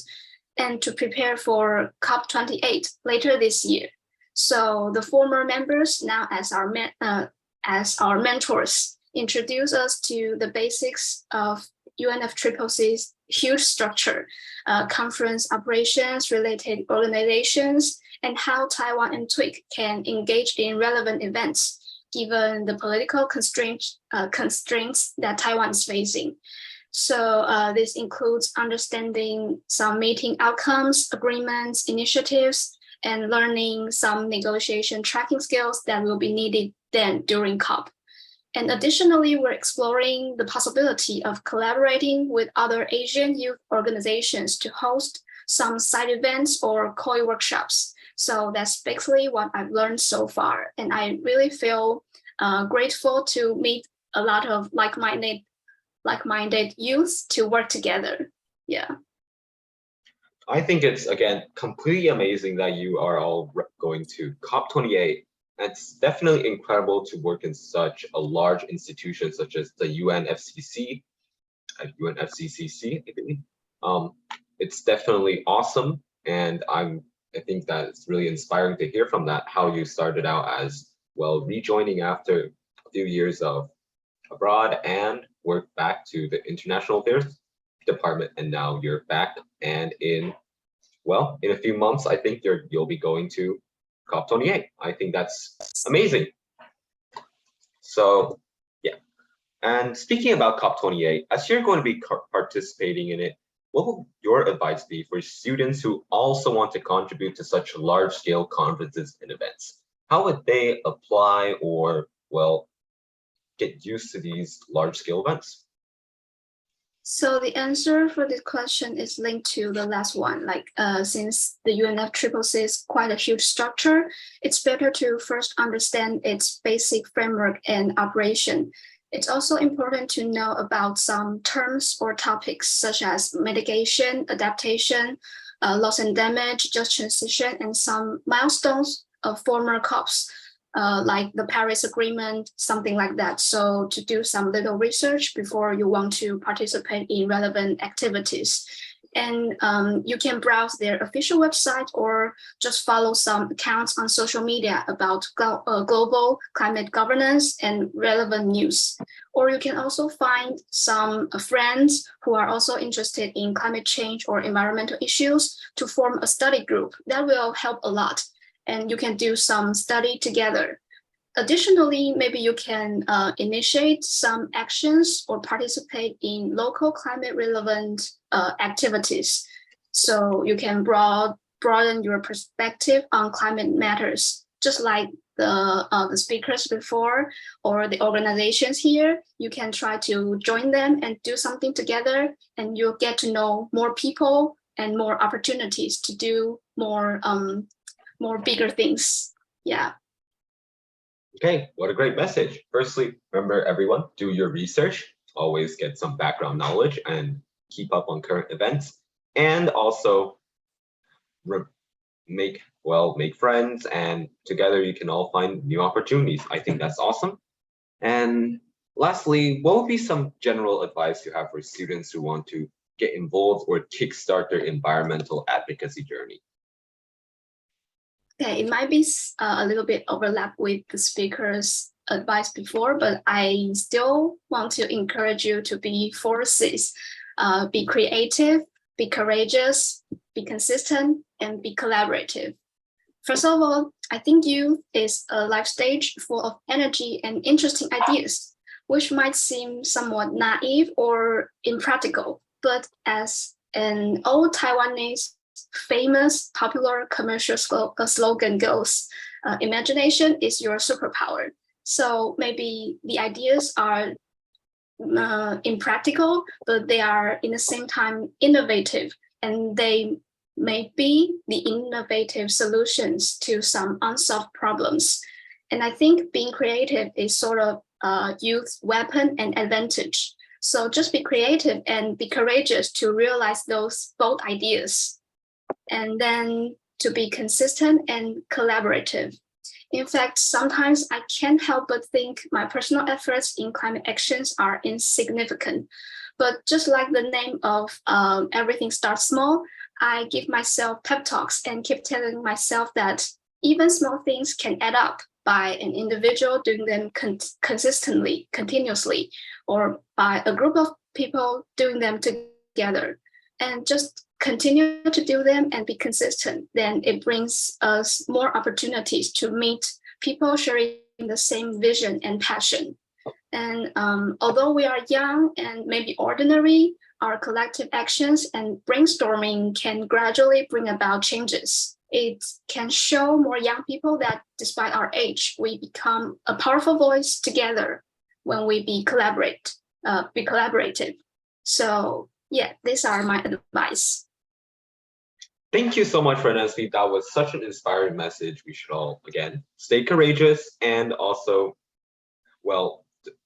and to prepare for COP28 later this year. So the former members now as our mentors introduce us to the basics of UNFCCC's huge structure, conference operations, related organizations, and how Taiwan and TWYCC can engage in relevant events, given the political constraints that Taiwan is facing. So this includes understanding some meeting outcomes, agreements, initiatives, and learning some negotiation tracking skills that will be needed then during COP. And additionally, we're exploring the possibility of collaborating with other Asian youth organizations to host some side events or COI workshops. So that's basically what I've learned so far. And I really feel grateful to meet a lot of like-minded youth to work together. Yeah. I think it's, again, completely amazing that you are all going to COP28. It's definitely incredible to work in such a large institution such as the UNFCCC, I believe. It's definitely awesome, and I think that it's really inspiring to hear from that, how you started out as, well, rejoining after a few years of abroad and worked back to the International Affairs Department, and now you're back, and in a few months, I think you'll be going to COP28. I think that's amazing. So yeah, and speaking about COP28, as you're going to be participating in it, what will your advice be for students who also want to contribute to such large-scale conferences and events? How would they apply or, well, get used to these large-scale events? So the answer for this question is linked to the last one. Since the UNFCCC is quite a huge structure, it's better to first understand its basic framework and operation. It's also important to know about some terms or topics such as mitigation, adaptation, loss and damage, just transition, and some milestones of former COPs. Like the Paris Agreement, something like that. So to do some little research before you want to participate in relevant activities. And you can browse their official website or just follow some accounts on social media about global climate governance and relevant news. Or you can also find some friends who are also interested in climate change or environmental issues to form a study group. That will help a lot. And you can do some study together. Additionally, maybe you can initiate some actions or participate in local climate relevant activities. So you can broaden your perspective on climate matters, just like the speakers before or the organizations here. You can try to join them and do something together, and you'll get to know more people and more opportunities to do more bigger things. Yeah. Okay, what a great message. Firstly, remember everyone, do your research, always get some background knowledge and keep up on current events, and also make friends, and together you can all find new opportunities. I think that's awesome. And lastly, what would be some general advice you have for students who want to get involved or kickstart their environmental advocacy journey? Okay, it might be a little bit overlap with the speaker's advice before, but I still want to encourage you to be forces, be creative, be courageous, be consistent, and be collaborative. First of all, I think youth is a life stage full of energy and interesting ideas, which might seem somewhat naive or impractical, but as an old Taiwanese famous popular commercial slogan goes, imagination is your superpower. So maybe the ideas are impractical, but they are in the same time innovative, and they may be the innovative solutions to some unsolved problems. And I think being creative is sort of youth's weapon and advantage. So just be creative and be courageous to realize those bold ideas. And then to be consistent and collaborative. In fact, sometimes I can't help but think my personal efforts in climate actions are insignificant. But just like the name of Everything Starts Small, I give myself pep talks and keep telling myself that even small things can add up by an individual doing them consistently, continuously, or by a group of people doing them together. And just continue to do them and be consistent, then it brings us more opportunities to meet people sharing the same vision and passion. And although we are young and maybe ordinary, our collective actions and brainstorming can gradually bring about changes. It can show more young people that despite our age, we become a powerful voice together when we be collaborative. So yeah, these are my advice. Thank you so much, Renesmee. That was such an inspiring message. We should all, again, stay courageous and also, well,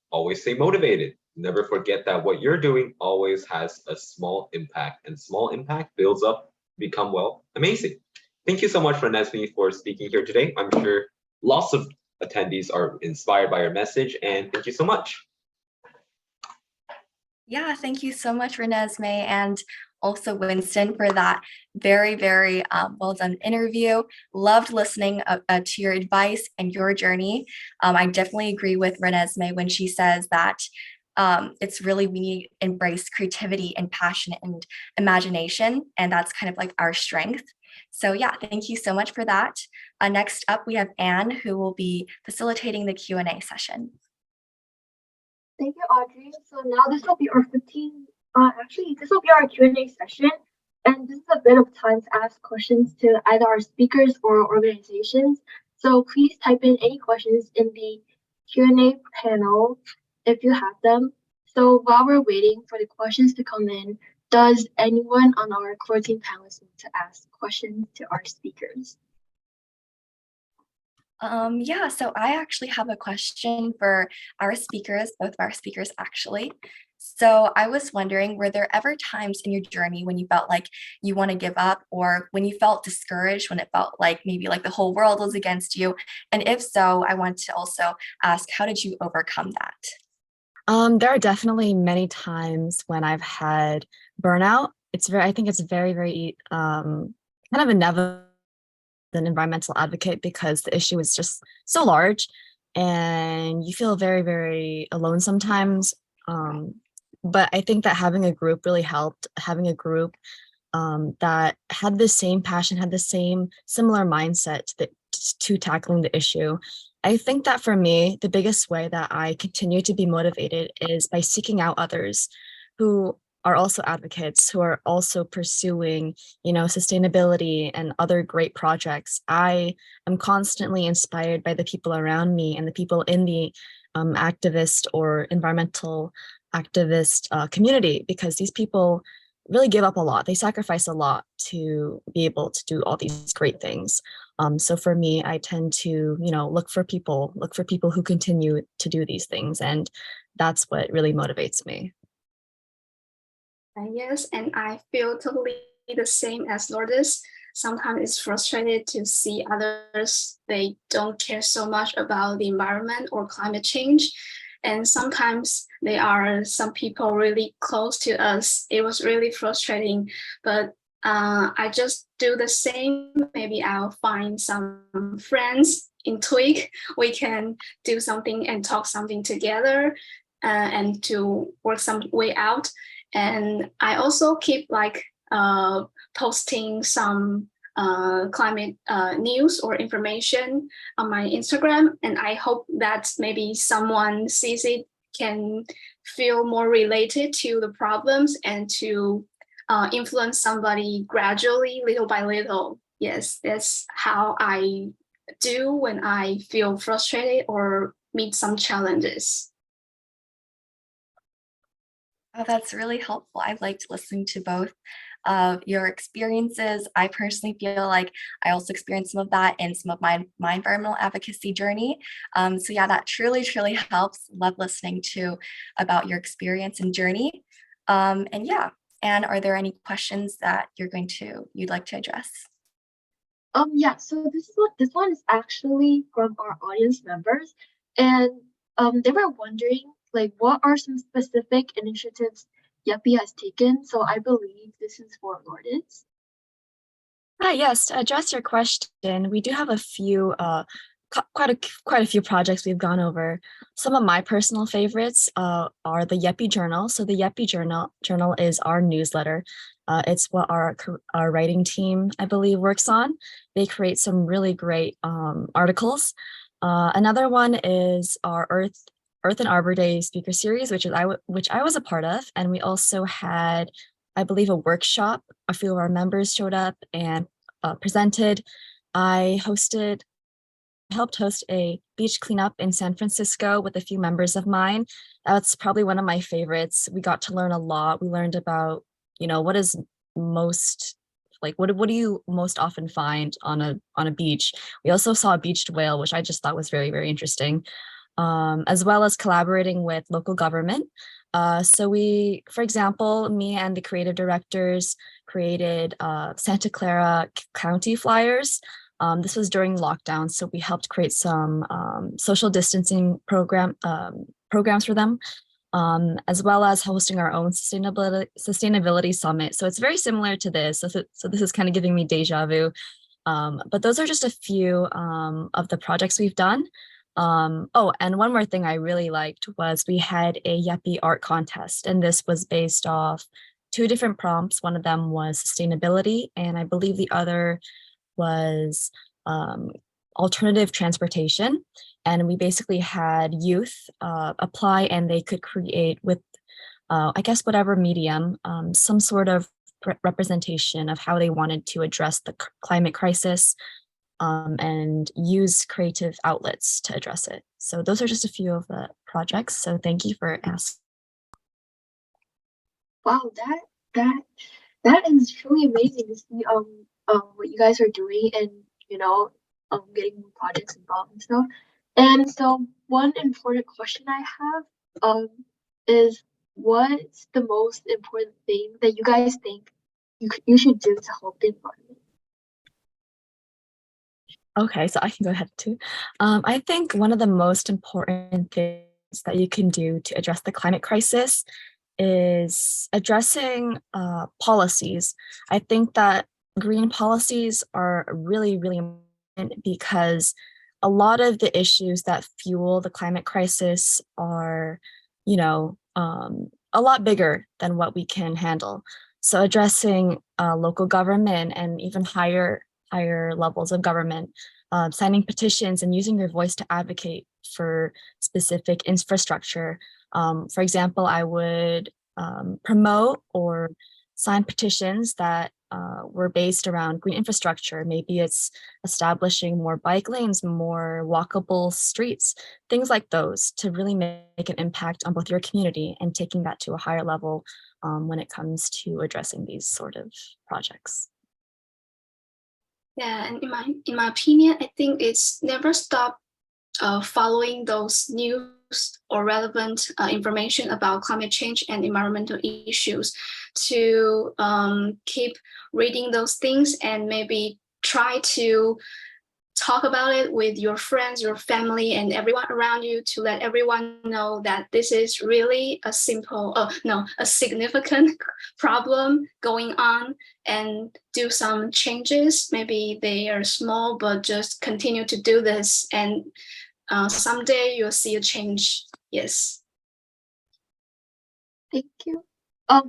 always stay motivated. Never forget that what you're doing always has a small impact, and small impact builds up, become, well, amazing. Thank you so much, Renesmee, for speaking here today. I'm sure lots of attendees are inspired by your message, and thank you so much. Yeah, thank you so much, Renesmee, and also Winston for that very, very well done interview. Loved listening to your advice and your journey. I definitely agree with Renesmee when she says that it's really, we need to embrace creativity and passion and imagination, and that's kind of like our strength. So yeah, thank you so much for that. Next up, we have Anne, who will be facilitating the Q&A session. Thank you, Audrey. So now this will be our this will be our Q&A session. And this is a bit of time to ask questions to either our speakers or organizations. So please type in any questions in the Q&A panel if you have them. So while we're waiting for the questions to come in, does anyone on our core team panelists want to ask questions to our speakers? Yeah, so I actually have a question for our speakers, both of our speakers actually. So I was wondering, were there ever times in your journey when you felt like you want to give up, or when you felt discouraged, when it felt like maybe like the whole world was against you? And if so, I want to also ask, how did you overcome that? There are definitely many times when I've had burnout. I think it's very kind of inevitable an environmental advocate because the issue is just so large and you feel very alone sometimes. But I think that having a group really helped, having a group that had the same passion, had the same similar mindset to tackling the issue. I think that for me, the biggest way that I continue to be motivated is by seeking out others who are also advocates, who are also pursuing, sustainability and other great projects. I am constantly inspired by the people around me and the people in the activist or environmental activist community, because these people really give up a lot. They sacrifice a lot to be able to do all these great things. So for me, I tend to, look for people who continue to do these things. And that's what really motivates me. Yes, and I feel totally the same as Lourdes. Sometimes it's frustrated to see others, they don't care so much about the environment or climate change. And sometimes there are some people really close to us. It was really frustrating, but I just do the same. Maybe I'll find some friends in TWYCC. We can do something and talk something together and to work some way out. And I also keep posting some climate news or information on my Instagram. And I hope that maybe someone sees it, can feel more related to the problems and to influence somebody gradually, little by little. Yes, that's how I do when I feel frustrated or meet some challenges. Oh, that's really helpful. I've liked listening to both of your experiences. I personally feel like I also experienced some of that in some of my environmental advocacy journey. So yeah, that truly helps. Love listening to about your experience and journey. And yeah, and are there any questions that you'd like to address? Yeah, so this one is actually from our audience members, and they were wondering, what are some specific initiatives Y.E.P.I has taken? So I believe this is for Lourdes. Yes, to address your question, we do have a few, quite a few projects we've gone over. Some of my personal favorites are the Y.E.P.I journal. So the Y.E.P.I journal is our newsletter. It's what our writing team, I believe, works on. They create some really great articles. Another one is our Earth and Arbor Day speaker series, which I was a part of. And we also had, I believe, a workshop. A few of our members showed up and presented. I helped host a beach cleanup in San Francisco with a few members of mine. That's probably one of my favorites. We got to learn a lot. We learned about, what is most Like what do you most often find on a beach? We also saw a beached whale, which I just thought was very, very interesting, as well as collaborating with local government. So we, for example, me and the creative directors created Santa Clara County flyers. This was during lockdown, so we helped create some social distancing programs for them, as well as hosting our own sustainability summit. So it's very similar to this. So this is kind of giving me deja vu. But those are just a few of the projects we've done. Oh, and one more thing I really liked was we had a Y.E.P.I art contest, and this was based off 2 different prompts. One of them was sustainability, and I believe the other was alternative transportation. And we basically had youth apply, and they could create with, I guess, whatever medium, some sort of representation of how they wanted to address the climate crisis, and use creative outlets to address it. So those are just a few of the projects. So thank you for asking. Wow, that is truly amazing to see what you guys are doing, and getting more projects involved and stuff. And so one important question I have is, what's the most important thing that you guys think you should do to help the environment? Okay, so I can go ahead too. I think one of the most important things that you can do to address the climate crisis is addressing policies. I think that green policies are really, really important because a lot of the issues that fuel the climate crisis are, a lot bigger than what we can handle. So addressing local government and even higher levels of government, signing petitions and using your voice to advocate for specific infrastructure. For example, I would promote or sign petitions that were based around green infrastructure. Maybe it's establishing more bike lanes, more walkable streets, things like those, to really make an impact on both your community and taking that to a higher level when it comes to addressing these sort of projects. Yeah, and in my opinion, I think it's never stop following those news or relevant information about climate change and environmental issues, to keep reading those things and maybe try to talk about it with your friends, your family, and everyone around you, to let everyone know that this is really a significant problem going on, and do some changes. Maybe they are small, but just continue to do this, and someday you'll see a change. Yes. Thank you.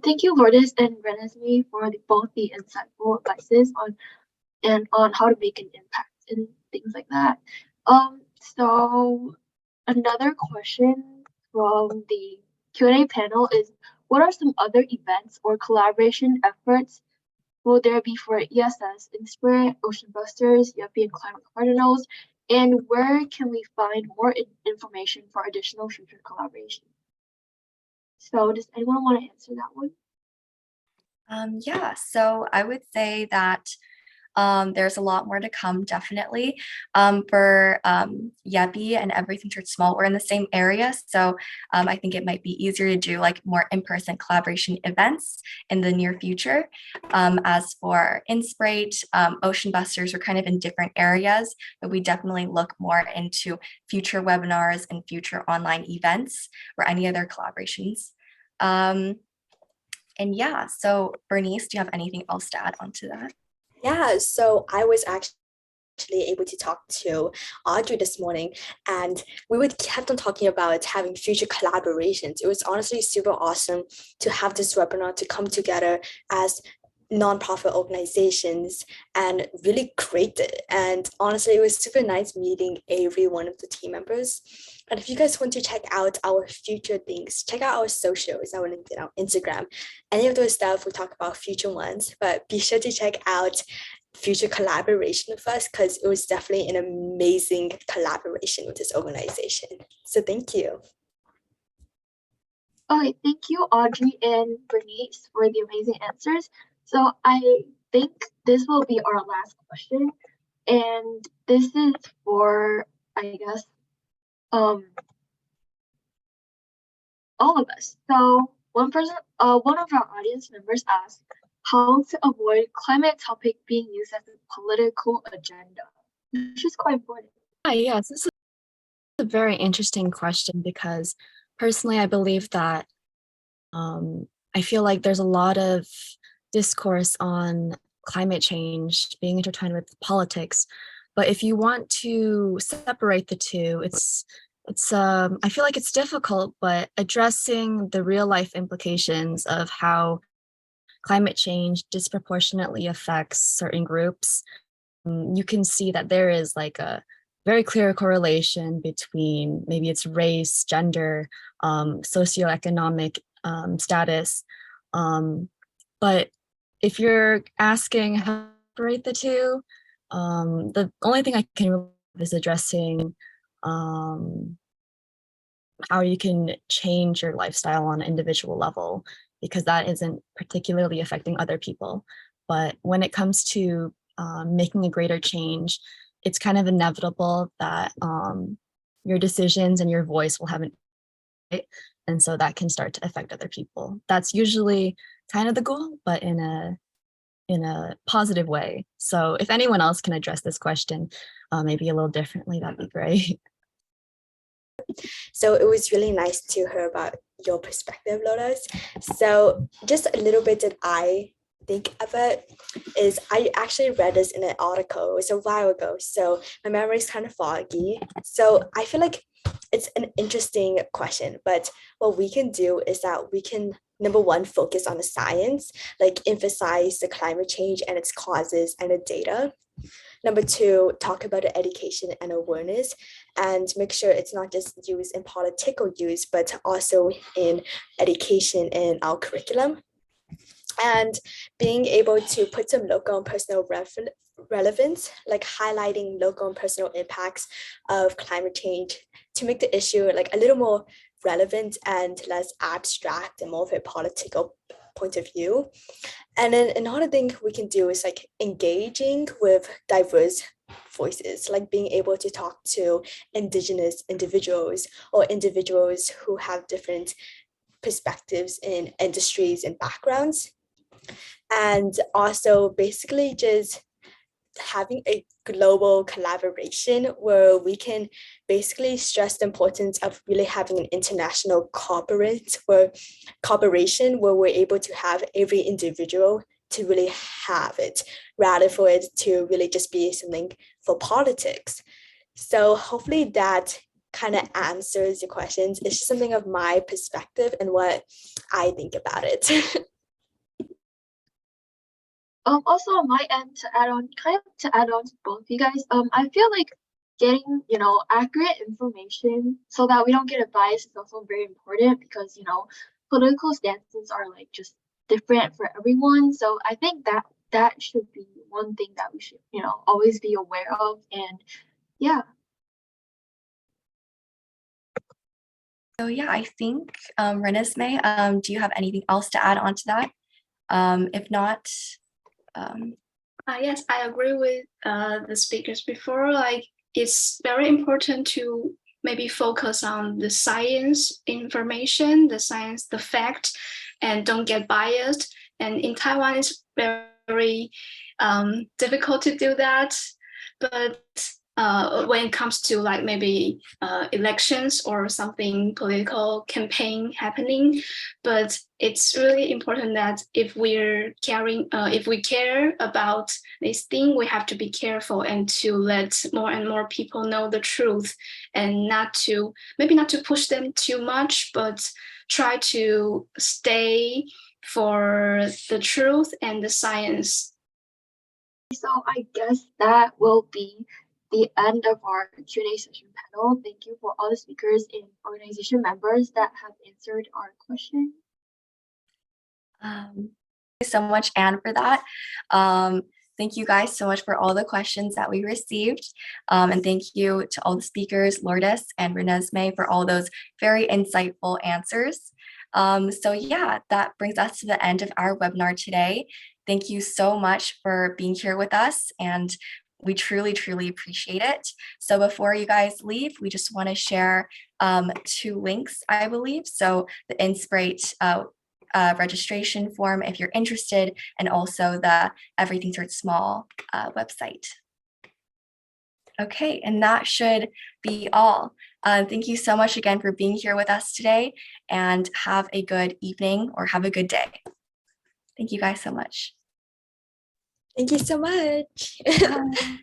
Thank you, Lourdes and Renesmee, for both the insightful advices on how to make an impact and things like that. So another question from the Q&A panel is, what are some other events or collaboration efforts will there be for ESS, Inspirate, Ocean Busters, Y.E.P.I, and Climate Cardinals? And where can we find more information for additional future collaboration? So does anyone want to answer that one? Yeah, so I would say that there's a lot more to come, definitely. For Y.E.P.I and Everything Starts Small, we're in the same area, so I think it might be easier to do like more in-person collaboration events in the near future. As for Inspirate, Ocean Busters, we're kind of in different areas, but we definitely look more into future webinars and future online events or any other collaborations. And yeah, so Bernice, do you have anything else to add onto that? Yeah, so I was actually able to talk to Audrey this morning, and we kept on talking about having future collaborations. It was honestly super awesome to have this webinar to come together as nonprofit organizations and really create it. And honestly, it was super nice meeting every one of the team members. And if you guys want to check out our future things, check out our socials, our LinkedIn, our Instagram, any of those stuff. We talk about future ones, but be sure to check out future collaboration with us, because it was definitely an amazing collaboration with this organization. So thank you. Okay, thank you, Audrey and Bernice, for the amazing answers. So I think this will be our last question. And this is for, I guess, all of us. So one of our audience members asked how to avoid climate topic being used as a political agenda, which is quite important. Yes, this is a very interesting question because personally, I believe that I feel like there's a lot of discourse on climate change being intertwined with politics. But if you want to separate the two, I feel like it's difficult, but addressing the real life implications of how climate change disproportionately affects certain groups, you can see that there is like a very clear correlation between maybe it's race, gender, socioeconomic status. But if you're asking how to separate the two, the only thing I can really is addressing how you can change your lifestyle on an individual level, because that isn't particularly affecting other people. But when it comes to making a greater change, it's kind of inevitable that your decisions and your voice will have an impact, and so that can start to affect other people. That's usually kind of the goal, but in a positive way. So if anyone else can address this question maybe a little differently, that'd be great. So it was really nice to hear about your perspective, Lourdes. So just a little bit that I think of it is I actually read this in an article. It was a while ago, so my memory is kind of foggy. So I feel like it's an interesting question, but what we can do is that we can, number one, focus on the science, like emphasize the climate change and its causes and the data. Number two, talk about the education and awareness and make sure it's not just used in political use, but also in education and our curriculum. And being able to put some local and personal relevance, like highlighting local and personal impacts of climate change to make the issue like a little more relevant and less abstract and more of a political point of view. And then another thing we can do is like engaging with diverse voices, like being able to talk to indigenous individuals or individuals who have different perspectives in industries and backgrounds. And also basically just having a global collaboration where we can basically stress the importance of really having an international cooperation where we're able to have every individual to really have it, rather for it to really just be something for politics. So hopefully that kind of answers your questions. It's just something of my perspective and what I think about it. Also on my end to add on, to both of you guys, I feel like getting, accurate information so that we don't get a bias is also very important because, political stances are like just different for everyone. So I think that should be one thing that we should, always be aware of. And yeah. So yeah, I think Renesmee, do you have anything else to add on to that? If not, yes, I agree with the speakers before. Like, it's very important to maybe focus on the science information, the fact, and don't get biased. And in Taiwan, it's very difficult to do that. But when it comes to like maybe elections or something political campaign happening, but it's really important that if we care about this thing, we have to be careful and to let more and more people know the truth, and maybe not to push them too much, but try to stay for the truth and the science. So I guess that will be the end of our Q&A session panel. Thank you for all the speakers and organization members that have answered our question. thank you so much, Anne, for that. Thank you guys so much for all the questions that we received. And thank you to all the speakers, Lourdes and Renesmee, for all those very insightful answers. So yeah, that brings us to the end of our webinar today. Thank you so much for being here with us, and we truly, truly appreciate it. So before you guys leave, we just want to share 2 links, I believe. So the Inspirate registration form if you're interested, and also the Everything Starts Small website. Okay, and that should be all. Thank you so much again for being here with us today, and have a good evening or have a good day. Thank you guys so much. Thank you so much. Bye.